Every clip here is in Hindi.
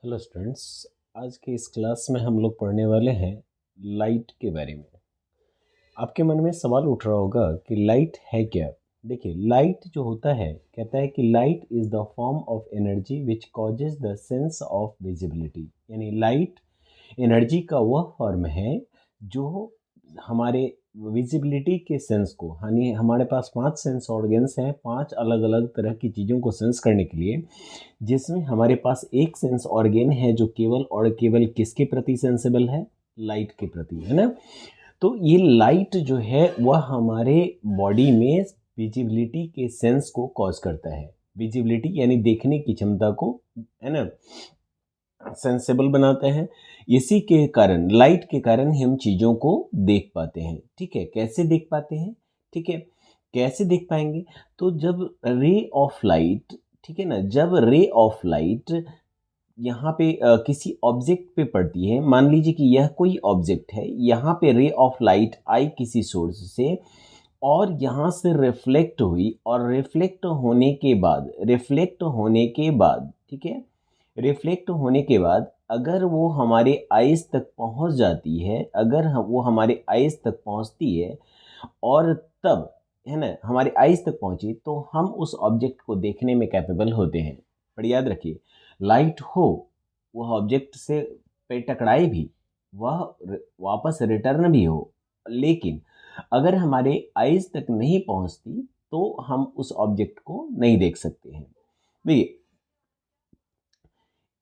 Hello students. आज की इस क्लास में हम लोग पढ़ने वाले हैं लाइट के बारे में। आपके मन में सवाल उठ रहा होगा कि लाइट है क्या। देखिए, लाइट जो होता है, कहता है कि light is the form of energy which causes the sense of visibility. यानी लाइट एनर्जी का वह फॉर्म है जो हमारे विजिबिलिटी के सेंस को, यानी हमारे पास 5 सेंस ऑर्गन्स हैं, 5 अलग अलग तरह की चीज़ों को सेंस करने के लिए, जिसमें हमारे पास एक सेंस ऑर्गेन है जो केवल और केवल किसके प्रति सेंसिबल है? लाइट के प्रति, है ना। तो ये लाइट जो है वह हमारे बॉडी में विजिबिलिटी के सेंस को कॉज करता है। विजिबिलिटी यानी देखने की क्षमता को, है ना, सेंसेबल बनाते हैं। इसी के कारण, लाइट के कारण ही हम चीज़ों को देख पाते हैं। ठीक है, कैसे देख पाते हैं? ठीक है, कैसे देख पाएंगे? तो जब रे ऑफ लाइट, ठीक है ना, जब रे ऑफ लाइट यहाँ पे किसी ऑब्जेक्ट पे पड़ती है, मान लीजिए कि यह कोई ऑब्जेक्ट है, यहाँ पे रे ऑफ लाइट आई किसी सोर्स से और यहाँ से रिफ्लेक्ट हुई, और रिफ्लेक्ट होने के बाद, ठीक है, रिफ्लेक्ट होने के बाद अगर वो हमारे आइज़ तक पहुँच जाती है, वो हमारे आइज़ तक पहुँचती है और तब, है ना, हमारे आइज़ तक पहुँची, तो हम उस ऑब्जेक्ट को देखने में कैपेबल होते हैं। पर याद रखिए, लाइट हो, वह ऑब्जेक्ट से पे टकराए भी, वह वापस रिटर्न भी हो, लेकिन अगर हमारे आइज़ तक नहीं पहुँचती तो हम उस ऑब्जेक्ट को नहीं देख सकते हैं। देखिए,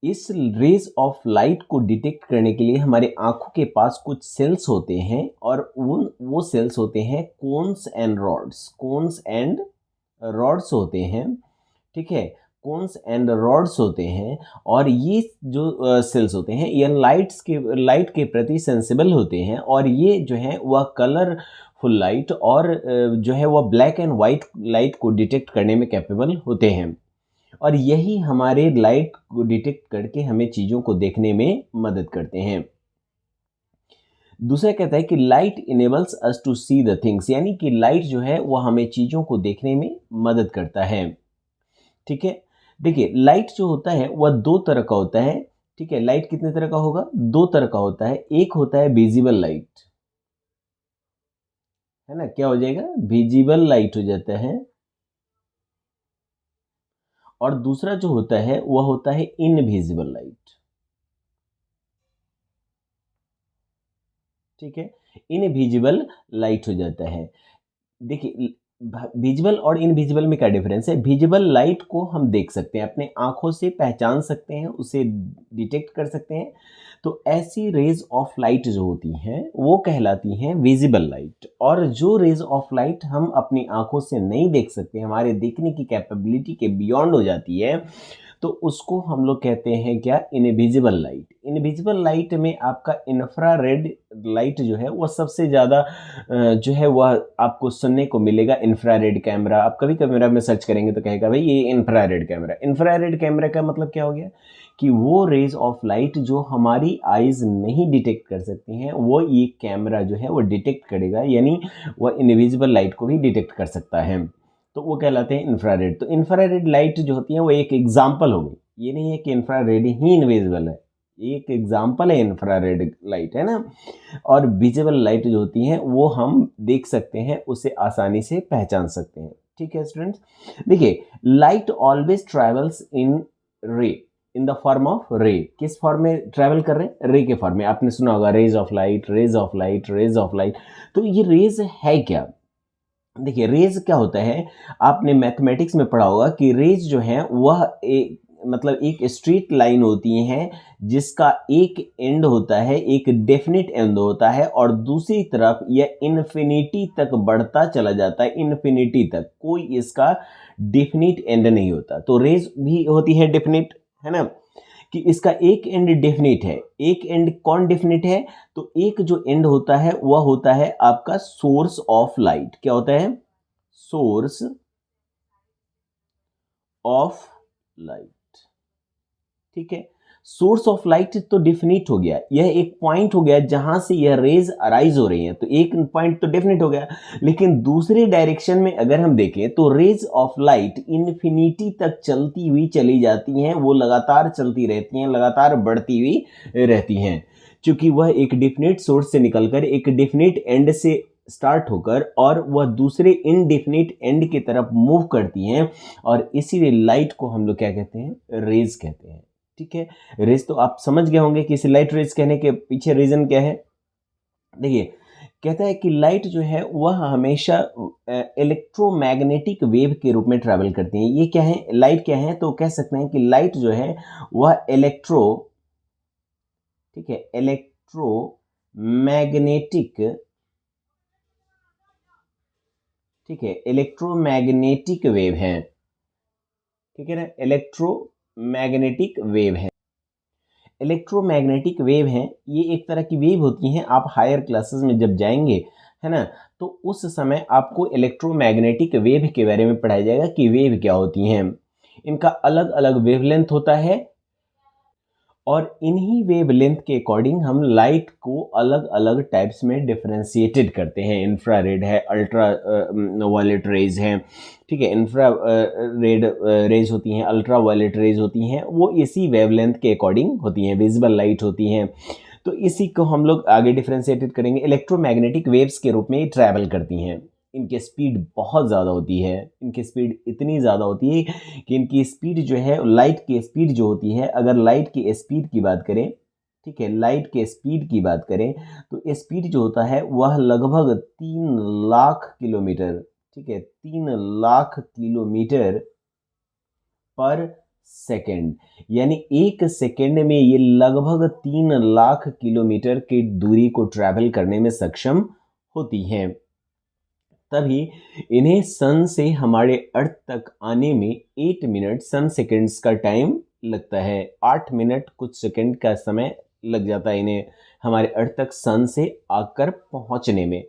इस रेज ऑफ लाइट को डिटेक्ट करने के लिए हमारे आँखों के पास कुछ सेल्स होते हैं, और वो सेल्स होते हैं cones and rods. Cones and rods होते हैं, ठीक है, कोन्स एंड रॉड्स होते हैं। और ये जो सेल्स होते हैं, ये लाइट के प्रति सेंसिबल होते हैं, और ये जो है वह कलरफुल लाइट और जो है वह ब्लैक एंड वाइट लाइट को डिटेक्ट करने में कैपेबल होते हैं। और यही हमारे लाइट को डिटेक्ट करके हमें चीज़ों को देखने में मदद करते हैं। दूसरा कहता है कि light enables us to see the things, यानी कि लाइट जो है वह हमें चीज़ों को देखने में मदद करता है। ठीक है, देखिए, लाइट जो होता है वह दो तरह का होता है। ठीक है, लाइट कितने तरह का होगा? दो तरह का होता है। एक होता है विजिबल लाइट, है ना, क्या हो जाएगा? विजिबल लाइट हो जाता है। और दूसरा जो होता है वह होता है इनविजिबल लाइट। ठीक है, इनविजिबल लाइट हो जाता है। देखिए, विजिबल और इनविजिबल में क्या डिफरेंस है? विजिबल लाइट को हम देख सकते हैं, अपने आंखों से पहचान सकते हैं, उसे डिटेक्ट कर सकते हैं। तो ऐसी रेज ऑफ लाइट जो होती हैं वो कहलाती हैं विजिबल लाइट। और जो रेज ऑफ लाइट हम अपनी आंखों से नहीं देख सकते, हमारे देखने की कैपेबिलिटी के बियॉन्ड हो जाती है, तो उसको हम लोग कहते हैं क्या? Invisible light. इनविजिबल लाइट में आपका इंफ्रारेड लाइट जो है वह सबसे ज़्यादा जो है वह आपको सुनने को मिलेगा। इंफ्रारेड कैमरा, आप कभी कैमरा में सर्च करेंगे तो कहेगा भाई ये इंफ्रारेड कैमरा। इंफ्रारेड कैमरा का मतलब क्या हो गया? कि वो रेज ऑफ लाइट जो हमारी आइज़ नहीं डिटेक्ट कर सकती हैं, वो ये कैमरा जो है वो डिटेक्ट करेगा, यानी वह इनविजिबल लाइट को भी डिटेक्ट कर सकता है। तो वो कहलाते हैं इंफ्रारेड। तो इंफ्रारेड लाइट जो होती है वो एक एग्जाम्पल हो गई। ये नहीं है कि इंफ्रारेड ही इनविजिबल है, एक एग्जाम्पल है इंफ्रारेड लाइट, है ना। और विजिबल लाइट जो होती हैं वो हम देख सकते हैं, उसे आसानी से पहचान सकते हैं। ठीक है स्टूडेंट्स, देखिए, लाइट ऑलवेज ट्रेवल्स इन रे, इन द फॉर्म ऑफ रे। किस फॉर्म में ट्रेवल कर रहे हैं? रे के फॉर्म में। आपने सुना होगा rays of light, rays of light, rays of light. तो ये रेज है क्या? देखिए, रेज क्या होता है, आपने मैथमेटिक्स में पढ़ा होगा कि रेज जो है वह मतलब एक स्ट्रेट लाइन होती हैं, जिसका एक एंड होता है, एक डेफिनिट एंड होता है, और दूसरी तरफ यह इन्फिनिटी तक बढ़ता चला जाता है। इन्फिनिटी तक कोई इसका डेफिनिट एंड नहीं होता। तो रेज भी होती है डेफिनिट, है ना, कि इसका एक एंड डेफिनिट है। एक एंड कौन डेफिनिट है? तो एक जो एंड होता है वह होता है आपका सोर्स ऑफ लाइट। क्या होता है? Source of light. ठीक है, सोर्स ऑफ लाइट तो डिफिनिट हो गया, यह एक पॉइंट हो गया जहां से यह रेज अराइज हो रही हैं, तो एक पॉइंट तो डेफिनेट हो गया। लेकिन दूसरे डायरेक्शन में अगर हम देखें तो रेज ऑफ लाइट इन्फिनिटी तक चलती हुई चली जाती हैं, वो लगातार चलती रहती हैं, लगातार बढ़ती हुई रहती हैं, क्योंकि वह एक डिफिनिट सोर्स से निकलकर एक डिफिनिट एंड से स्टार्ट होकर और वह दूसरे इनडिफिनिट एंड की तरफ मूव करती हैं, और इसीलिए लाइट को हम लोग क्या कहते हैं, रेज कहते हैं। ठीक है, रेज तो आप समझ गए होंगे कि इसे लाइट रेज कहने के पीछे रीजन क्या है। देखिए, कहता है कि लाइट जो है वह हमेशा इलेक्ट्रोमैग्नेटिक वेव के रूप में ट्रैवल करती हैं। ये क्या है, लाइट क्या है, तो कह सकते हैं कि लाइट जो है वह ठीक है, इलेक्ट्रोमैग्नेटिक, ठीक है, इलेक्ट्रोमैग्नेटिक वेव है। ठीक है ना, इलेक्ट्रोमैग्नेटिक वेव है, इलेक्ट्रोमैग्नेटिक वेव हैं, ये एक तरह की वेव होती हैं। आप हायर क्लासेस में जब जाएंगे, है ना, तो उस समय आपको इलेक्ट्रोमैग्नेटिक वेव के बारे में पढ़ाया जाएगा कि वेव क्या होती हैं। इनका अलग अलग वेवलेंथ होता है, और इन्हीं वेवलेंथ के अकॉर्डिंग हम लाइट को अलग अलग टाइप्स में डिफरेंशिएटेड करते हैं। इंफ्रारेड है, अल्ट्रा वायलेट रेज हैं, ठीक है, इंफ्रा रेड रेज होती हैं, अल्ट्रा वायलेट रेज होती हैं, वो इसी वेवलेंथ के अकॉर्डिंग होती हैं, विजिबल लाइट होती हैं। तो इसी को हम लोग आगे डिफरेंशिएटेड करेंगे। इलेक्ट्रोमैग्नेटिक वेव्स के रूप में ट्रैवल करती हैं, इनकी स्पीड बहुत ज़्यादा होती है, इनकी स्पीड इतनी ज़्यादा होती है कि इनकी स्पीड जो है, लाइट की स्पीड जो होती है, अगर लाइट की स्पीड की बात करें, ठीक है, लाइट के स्पीड की बात करें, तो स्पीड जो होता है वह लगभग 3 लाख किलोमीटर, ठीक है, 3 लाख किलोमीटर पर सेकेंड, यानी एक सेकेंड में ये लगभग 3 लाख किलोमीटर की दूरी को ट्रैवल करने में सक्षम होती हैं। तभी इन्हें सन से हमारे अर्थ तक आने में 8 मिनट सन सेकेंड्स का टाइम लगता है। 8 मिनट कुछ सेकेंड का समय लग जाता है इन्हें हमारे अर्थ तक सन से आकर पहुंचने में।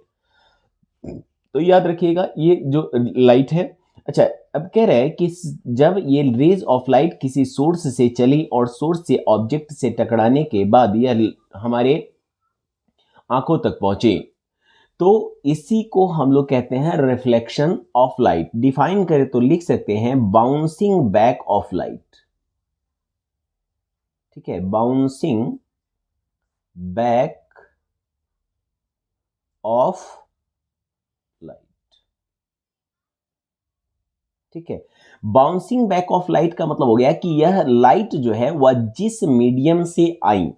तो याद रखिएगा ये जो लाइट है। अच्छा, अब कह रहा है कि जब ये रेज ऑफ लाइट किसी सोर्स से चली और सोर्स से ऑब्जेक्ट से टकराने के बाद यह हमारे आंखों तक पहुंचे, तो इसी को हम लोग कहते हैं रिफ्लेक्शन ऑफ लाइट। डिफाइन करें तो लिख सकते हैं बाउंसिंग बैक ऑफ लाइट। ठीक है, बाउंसिंग बैक ऑफ लाइट। ठीक है, बाउंसिंग बैक ऑफ लाइट का मतलब हो गया कि यह लाइट जो है वह जिस मीडियम से आई,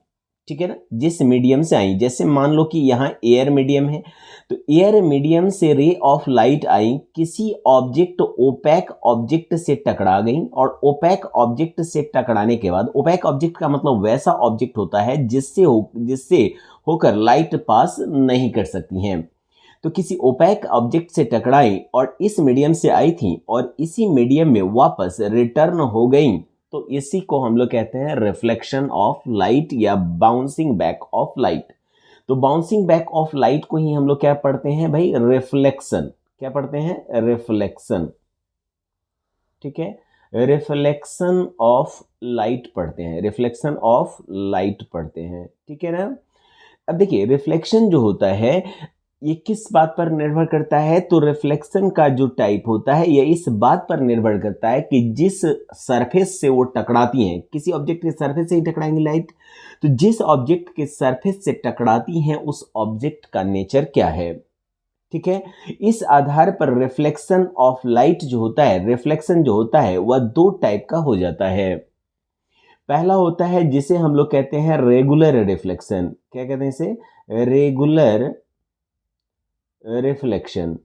ठीक है ना, जिस मीडियम से आई, जैसे मान लो कि यहाँ एयर मीडियम है, तो एयर मीडियम से रे ऑफ लाइट आई, किसी ऑब्जेक्ट ओपैक ऑब्जेक्ट से टकरा गई, और ओपैक ऑब्जेक्ट से टकराने के बाद, ओपैक ऑब्जेक्ट का मतलब वैसा ऑब्जेक्ट होता है जिससे होकर लाइट पास नहीं कर सकती हैं। तो किसी ओपैक ऑब्जेक्ट से टकराई और इस मीडियम से आई थी और इसी मीडियम में वापस रिटर्न हो गई, तो इसी को हम लोग कहते हैं रिफ्लेक्शन ऑफ लाइट या बाउंसिंग बैक ऑफ लाइट। तो बाउंसिंग बैक ऑफ लाइट को ही हम लोग क्या पढ़ते हैं भाई, रिफ्लेक्शन। क्या पढ़ते हैं, रिफ्लेक्शन। ठीक है, रिफ्लेक्शन ऑफ लाइट पढ़ते हैं, रिफ्लेक्शन ऑफ लाइट पढ़ते हैं। ठीक है ना। अब देखिए, रिफ्लेक्शन जो होता है ये किस बात पर निर्भर करता है, तो रिफ्लेक्शन का जो टाइप होता है ये इस बात पर निर्भर करता है कि जिस सरफेस से वो टकराती हैं, किसी ऑब्जेक्ट के सरफेस से ही टकराएंगी लाइट, तो जिस ऑब्जेक्ट के सरफेस से टकराती हैं उस ऑब्जेक्ट का नेचर क्या है। ठीक है, इस आधार पर रिफ्लेक्शन ऑफ लाइट जो होता है, रिफ्लेक्शन जो होता है वह दो टाइप का हो जाता है। पहला होता है जिसे हम लोग कहते हैं रेगुलर रिफ्लेक्शन। क्या कहते हैं इसे, रेगुलर रिफ्लेक्शन।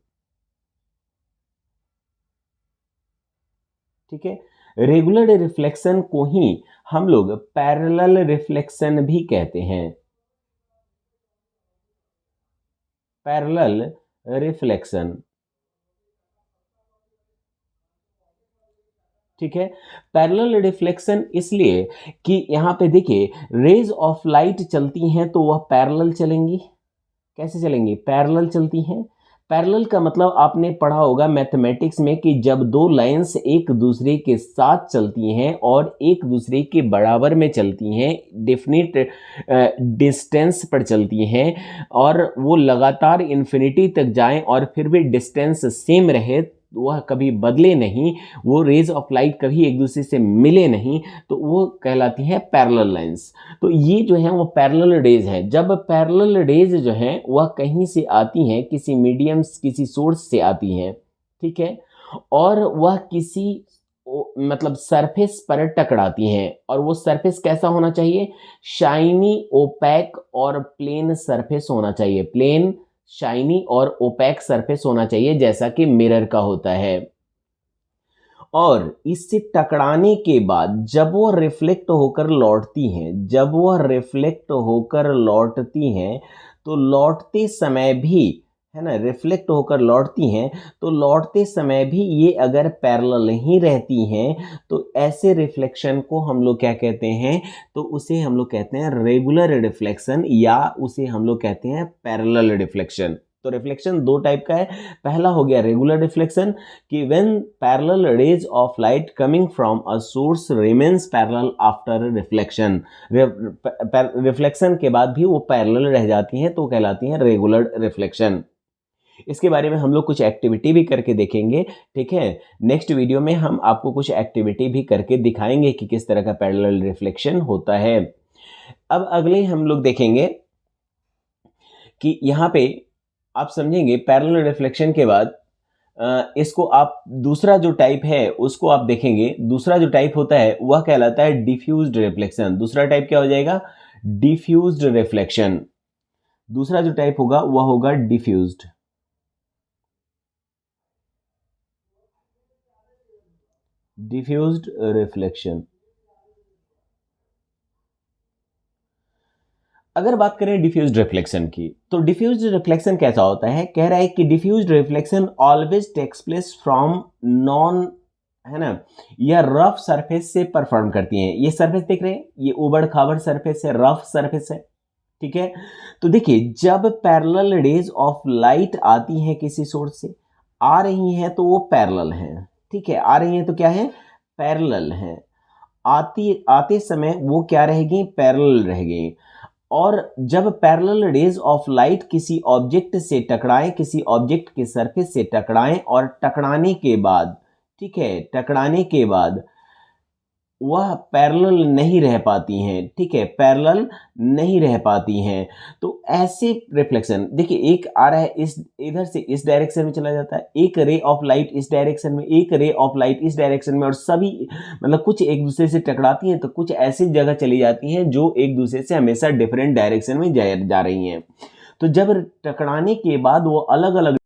ठीक है, रेगुलर रिफ्लेक्शन को ही हम लोग पैरेलल रिफ्लेक्शन भी कहते हैं, पैरेलल रिफ्लेक्शन। ठीक है, पैरेलल रिफ्लेक्शन इसलिए कि यहां पे देखिए रेज ऑफ लाइट चलती हैं तो वह पैरेलल चलेंगी। कैसे चलेंगी, पैरेलल चलती हैं। पैरेलल का मतलब आपने पढ़ा होगा मैथमेटिक्स में कि जब दो लाइंस एक दूसरे के साथ चलती हैं और एक दूसरे के बराबर में चलती हैं, डेफिनिट डिस्टेंस पर चलती हैं और वो लगातार इन्फिनिटी तक जाएं और फिर भी डिस्टेंस सेम रहे, वह कभी बदले नहीं, वो रेज ऑफ लाइट कभी एक दूसरे से मिले नहीं, तो वो कहलाती है पैरेलल लाइंस। तो ये जो है वो पैरेलल रेज है। जब पैरेलल रेज जो है वह कहीं से आती हैं, किसी मीडियम, किसी सोर्स से आती हैं, ठीक है, और वह किसी मतलब सरफेस पर टकराती हैं, और वो सरफेस कैसा होना चाहिए? शाइनी, ओपैक और प्लेन सरफेस होना चाहिए। प्लेन, शाइनी और ओपैक सरफेस होना चाहिए, जैसा कि मिरर का होता है। और इससे टकराने के बाद जब वो रिफ्लेक्ट होकर लौटती हैं, जब वह रिफ्लेक्ट होकर लौटती हैं, तो लौटते समय भी, है ना, रिफ्लेक्ट होकर लौटती हैं, तो लौटते समय भी ये अगर पैरेलल ही रहती हैं, तो ऐसे रिफ्लेक्शन को हम लोग क्या कहते हैं? तो उसे हम लोग कहते हैं रेगुलर रिफ्लेक्शन, या उसे हम लोग कहते हैं पैरेलल रिफ्लेक्शन। तो रिफ्लेक्शन दो टाइप का है। पहला हो गया रेगुलर रिफ्लेक्शन, कि when parallel raise of light coming from a source remains parallel after reflection. Reflection के बाद भी वो पैरेलल रह जाती हैं, तो कहलाती हैं रेगुलर रिफ्लेक्शन। इसके बारे में हम लोग कुछ एक्टिविटी भी करके देखेंगे, ठीक है। नेक्स्ट वीडियो में हम आपको कुछ एक्टिविटी भी करके दिखाएंगे कि किस तरह का पैरेलल रिफ्लेक्शन होता है। अब अगले हम लोग देखेंगे कि यहाँ पे आप समझेंगे पैरेलल रिफ्लेक्शन के बाद इसको आप दूसरा जो टाइप है उसको आप देखेंगे। दूसरा जो टाइप होता है वह कहलाता है डिफ्यूज्ड रिफ्लेक्शन। दूसरा टाइप क्या हो जाएगा? Diffused reflection. दूसरा जो टाइप होगा वह होगा डिफ्यूज्ड। Diffused reflection. अगर बात करें डिफ्यूज्ड रिफ्लेक्शन की, तो डिफ्यूज्ड रिफ्लेक्शन कैसा होता है? कह रहा है कि diffused reflection always takes place from non, है ना, या रफ सरफेस से परफॉर्म करती हैं। ये सरफेस देख रहे हैं, ये उबड़ खाबड़ सरफेस है, रफ सरफेस है, ठीक है। तो देखिए, जब पैरेलल रेज ऑफ लाइट आती हैं किसी सोर्स से, आ रही हैं तो वो पैरेलल हैं, ठीक है, आ रही हैं तो क्या है? पैरेलल हैं। आते समय वो क्या रहेगी? पैरेलल रहेगी। और जब पैरेलल रेज ऑफ लाइट किसी ऑब्जेक्ट से टकराएं, किसी ऑब्जेक्ट के सरफेस से टकराएं, और टकराने के बाद, ठीक है, टकराने के बाद वह पैरेलल नहीं रह पाती हैं, ठीक है, पैरेलल नहीं रह पाती हैं। तो ऐसे रिफ्लेक्शन देखिए, एक आ रहा है इस इधर से इस डायरेक्शन में चला जाता है, एक रे ऑफ लाइट इस डायरेक्शन में, एक रे ऑफ लाइट इस डायरेक्शन में, और सभी मतलब कुछ एक दूसरे से टकराती हैं, तो कुछ ऐसी जगह चली जाती हैं जो एक दूसरे से हमेशा डिफरेंट डायरेक्शन में जा रही हैं। तो जब टकराने के बाद वो अलग अलग